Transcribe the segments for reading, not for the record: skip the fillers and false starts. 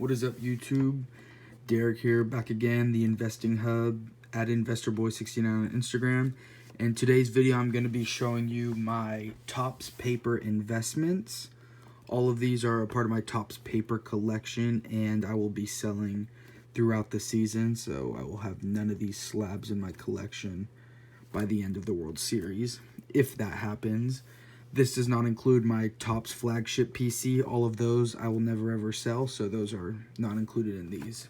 What is up, YouTube? Derek here, back again, the Investing Hub at InvestorBoy69 on Instagram. And today's video, I'm going to be showing you my Topps paper investments. All of these are a part of my Topps paper collection, and I will be selling throughout the season, so I will have none of these slabs in my collection by the end of the World Series, if that happens. This does not include my Topps flagship PC. All of those I will never ever sell, so those are not included in these.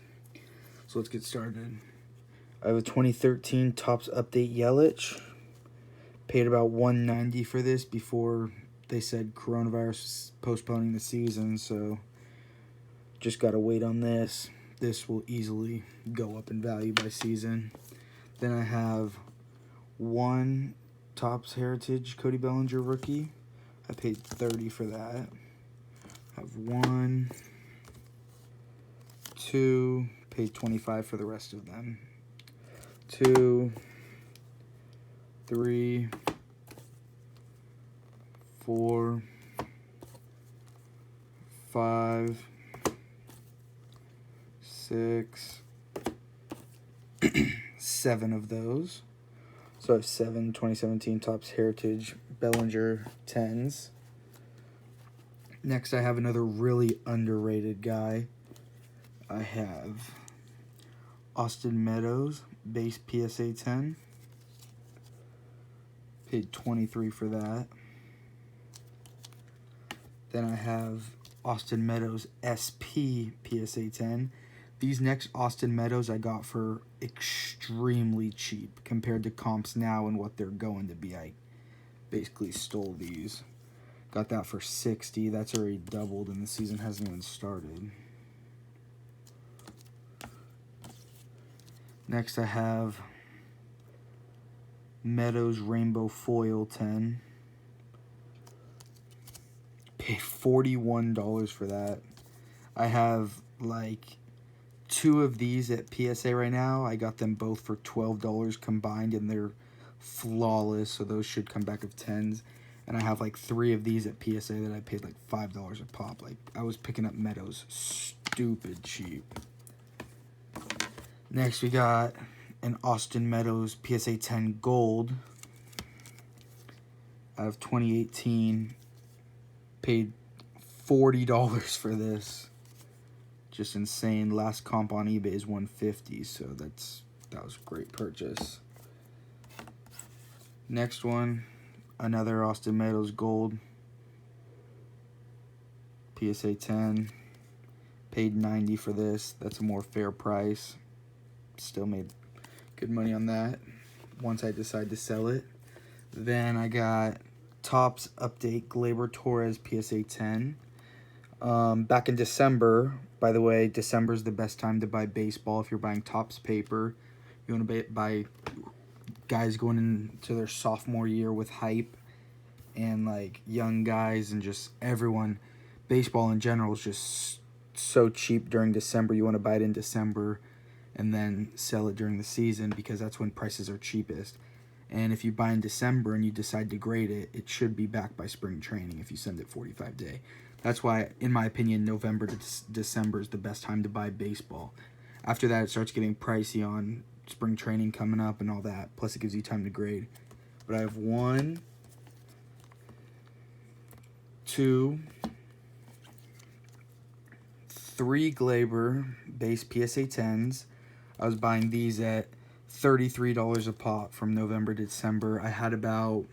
So let's get started. I have a 2013 Topps Update Yelich. Paid about $190 for this before they said coronavirus was postponing the season, so just gotta wait on this. This will easily go up in value by season. Then I have one Topps Heritage Cody Bellinger rookie. I paid $30 for that. I have one, two, paid $25 for the rest of them. 2, 3, 4, 5, 6, 7 of those. So I have 7 2017 Topps Heritage Bellinger 10s. Next, I have another really underrated guy. I have Austin Meadows base PSA 10. Paid $23 for that. Then I have Austin Meadows SP PSA 10. These next Austin Meadows I got for extremely cheap compared to comps now and what they're going to be. I basically stole these. Got that for $60. That's already doubled and the season hasn't even started. Next I have Meadows Rainbow Foil 10. Paid $41 for that. I have like 2 of these at PSA right now. I got them both for $12 combined, and they're flawless, so those should come back of 10s. And I have like 3 of these at PSA that I paid like $5 a pop. Like, I was picking up Meadows stupid cheap. Next we got an Austin Meadows PSA 10 Gold. I have 2018. Paid $40 for this. Just insane. Last comp on eBay is $150, so that was a great purchase. Next one, another Austin Meadows Gold PSA 10. Paid $90 for this. That's a more fair price. Still made good money on that once I decide to sell it. Then I got Topps Update Glaber Torres PSA 10. Back in December, by the way, December is the best time to buy baseball if you're buying Topps paper. You want to buy guys going into their sophomore year with hype and like young guys and just everyone. Baseball in general is just so cheap during December. You want to buy it in December and then sell it during the season because that's when prices are cheapest. And if you buy in December and you decide to grade it, it should be back by spring training if you send it 45-day. That's why, in my opinion, November to December is the best time to buy baseball. After that, it starts getting pricey on spring training coming up and all that. Plus, it gives you time to grade. But I have 1, 2, 3 Glaber base PSA 10s. I was buying these at $33 a pop from November to December. I had about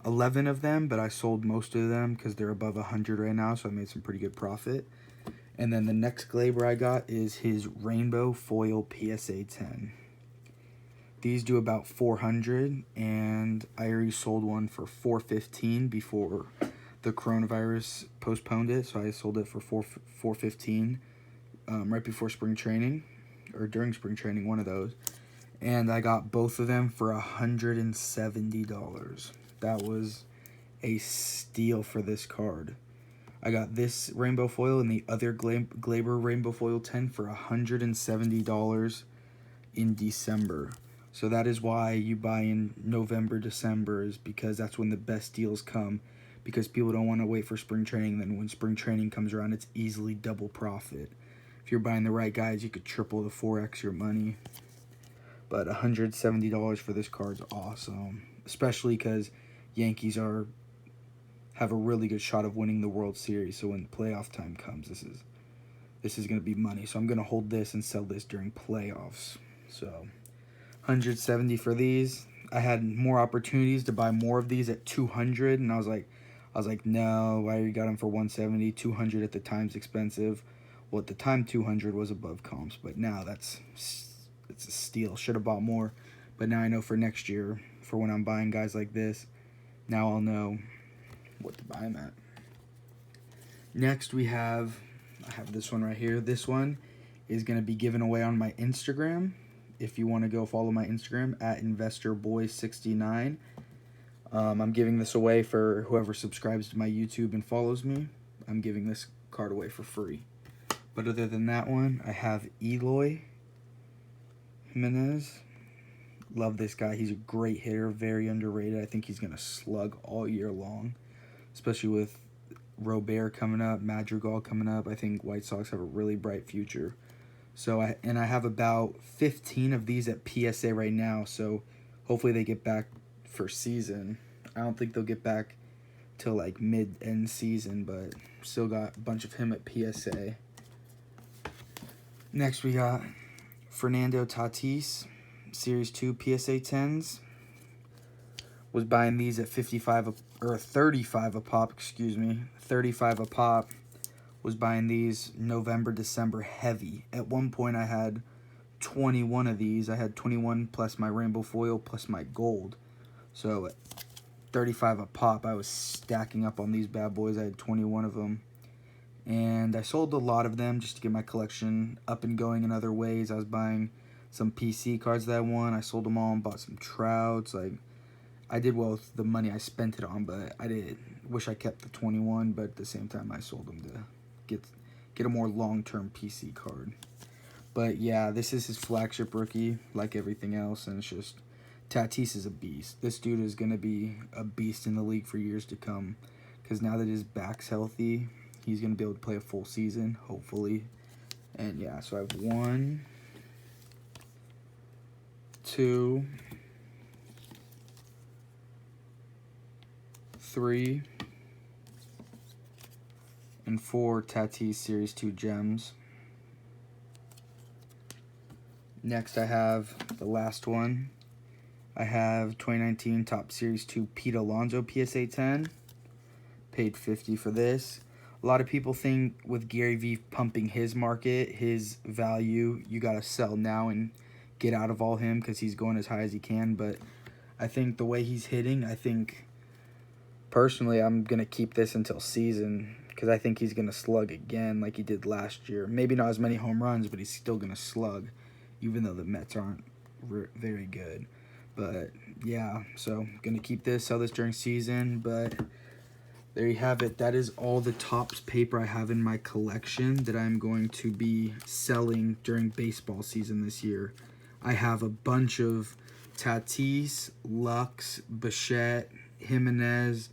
11 of them, but I sold most of them because they're above 100 right now, so I made some pretty good profit. And then the next Glaber I got is his Rainbow Foil PSA 10. These do about 400, and I already sold one for $415 before the coronavirus postponed it, so I sold it for $415 right before spring training, or during spring training, one of those. And I got both of them for $170. That was a steal for this card. I got this Rainbow Foil and the other Glaber Rainbow Foil 10 for $170 in December. So that is why you buy in November, December, is because that's when the best deals come. Because people don't want to wait for spring training. Then when spring training comes around, it's easily double profit. if you're buying the right guys, you could triple to 4x your money. But $170 for this card's awesome, especially because Yankees have a really good shot of winning the World Series. So when playoff time comes, this is going to be money. So I'm going to hold this and sell this during playoffs. So 170 for these. I had more opportunities to buy more of these at 200, and I was like, no, I already got them for 170. 200 at the time's expensive. Well, at the time, 200 was above comps, but now it's a steal. Should have bought more, but now I know for next year, for when I'm buying guys like this, now I'll know what to buy them at. Next, I have this one right here. This one is going to be given away on my Instagram. If you want to go follow my Instagram at InvestorBoy69. I'm giving this away for whoever subscribes to my YouTube and follows me. I'm giving this card away for free. But other than that one, I have Eloy Jimenez. Love this guy. He's a great hitter, very underrated. I think he's going to slug all year long, especially with Glaber coming up, Madrigal coming up. I think White Sox have a really bright future. So I have about 15 of these at PSA right now. So hopefully they get back for season. I don't think they'll get back till like mid-end season, but still got a bunch of him at PSA. Next we got Fernando Tatis, Series 2 PSA 10s. Was buying these at 35 a pop, excuse me. 35 a pop. Was buying these November, December heavy. At one point I had 21 of these. I had 21 plus my rainbow foil plus my gold. So at 35 a pop, I was stacking up on these bad boys. I had 21 of them. And I sold a lot of them just to get my collection up and going in other ways. I was buying some PC cards that I won. I sold them all and bought some Trouts. Like, I did well with the money I spent it on, but I wish I kept the 21, but at the same time I sold them to get a more long-term PC card. But yeah, this is his flagship rookie, like everything else, and it's just, Tatis is a beast. This dude is going to be a beast in the league for years to come, because now that his back's healthy, he's going to be able to play a full season, hopefully. And yeah, so I have 1, 2, 3, and 4 Tatis Series 2 gems. Next I have the last one. I have 2019 Top Series 2 Pete Alonzo PSA 10. Paid 50 for this. A lot of people think with Gary Vee pumping his market, his value, you got to sell now and get out of all him because he's going as high as he can. But I think the way he's hitting, personally, I'm going to keep this until season, because I think he's going to slug again like he did last year. Maybe not as many home runs, but he's still going to slug, even though the Mets aren't very good. But, yeah, so I'm going to keep this, sell this during season. But there you have it. That is all the Topps paper I have in my collection that I'm going to be selling during baseball season this year. I have a bunch of Tatis, Lux, Bichette, Jimenez.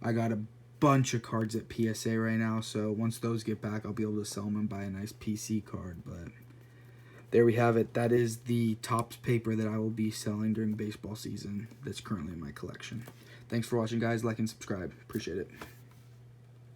I got a bunch of cards at PSA right now, so once those get back, I'll be able to sell them and buy a nice PC card. But there we have it. That is the Topps paper that I will be selling during baseball season that's currently in my collection. Thanks for watching, guys. Like and subscribe. Appreciate it.